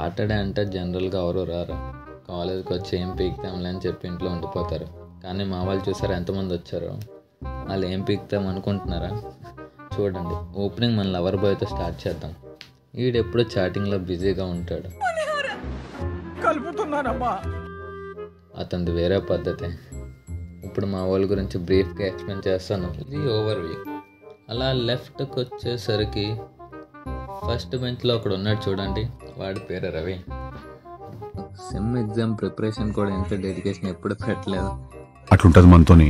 Saturday అంటే జనరల్గా ఎవరు రారు, కాలేజ్కి వచ్చి ఏం పీకుతాంలే అని చెప్పి ఇంట్లో ఉండిపోతారు. కానీ మా వాళ్ళు చూసారు ఎంతమంది వచ్చారు. వాళ్ళు ఏం పీకుతాం అనుకుంటున్నారా? చూడండి, ఓపెనింగ్ మన లవర్ బాయ్తో స్టార్ట్ చేద్దాం. ఈడెప్పుడో చాటింగ్లో బిజీగా ఉంటాడు. అతనిది వేరే పద్ధతి. ఇప్పుడు మా వాళ్ళ గురించి బ్రీఫ్గా ఎక్స్ప్లెయిన్ చేస్తాను. ఇది ఓవర్వ్యూ. అలా లెఫ్ట్కి వచ్చేసరికి ఫస్ట్ బెంచ్లో ఒకడు ఉన్నాడు చూడండి, వాడి పేరు రవి. సెమ్ ఎగ్జామ్ ప్రిపరేషన్ కూడా ఎంత డెడికేషన్ ఎప్పుడు పెట్టలేదు. అట్లుంటది మనతోని.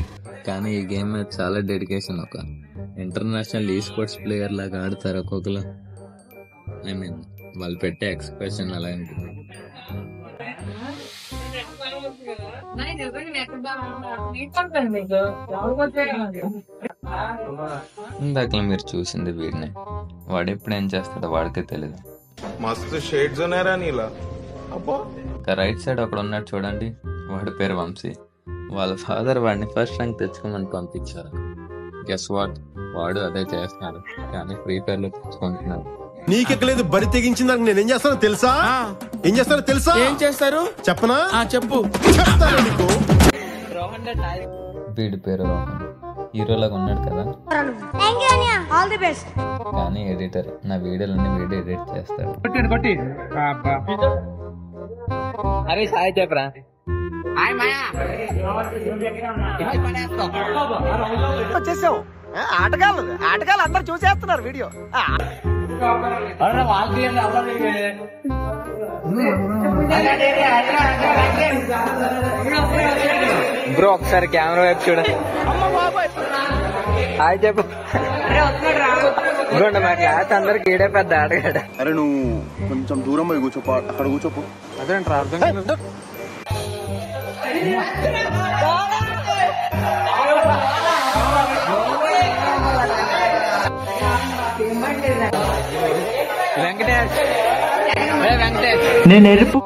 కానీ ఈ గేమ్ మీద చాలా డెడికేషన్. ఒక ఇంటర్నేషనల్ ఈ స్పోర్ట్స్ ప్లేయర్ లాగా ఆడతారు ఒక్కొక్కరు. ఐ మీన్ వాళ్ళు పెట్టే ఎక్స్ప్రెషన్ అలా ఉంటుంది. ఇందాక మీరు చూసింది వీడిని. వాడు ఎప్పుడు ఏం చేస్తాడో వాడికే తెలీదు. రైట్ సైడ్ ఒకడు ఉన్నాడు చూడండి, వాడి పేరు వంశీ. వాళ్ళ ఫాదర్ వాడిని ఫస్ట్ ర్యాంక్ తెచ్చుకోమని పంపించారు. గెస్ వాట్, వాడు అదే చేస్తున్నాడు, కానీ ఫ్రీ ఫైర్ లో తెచ్చుకుంటున్నాడు. నీకెక్కలేదు బరి తెగించింది. నేను ఏం చేస్తానో తెలుసా? ఏం చేస్తారు చెప్పనా? చెప్పు. చెప్తాను నీకు. వీడి పేరు రోహన్. హీరోలాగా ఉన్నాడు కదా, కానీ ఎడిటర్. నా వీడియోలన్నీ వీడియో ఎడిట్ చేస్తాడు. అరే సాయి చెప్పరా. వచ్చేసావు. ఆటగాళ్ళు అందరు చూసేస్తున్నారు వీడియో. బ్రో ఒకసారి కెమెరా వైపు చూడ. హాయ్ చెప్పు. బ్రో మా క్లాస్ అందరికి ఈడే పెద్ద ఆటగాడు. అరే నువ్వు కొంచెం దూరం పోయి కూర్చోపో, అక్కడ కూర్చోపో. అదేంట్రా అర్థం కాదు. వెంకటేష్ నేను ఎరుపు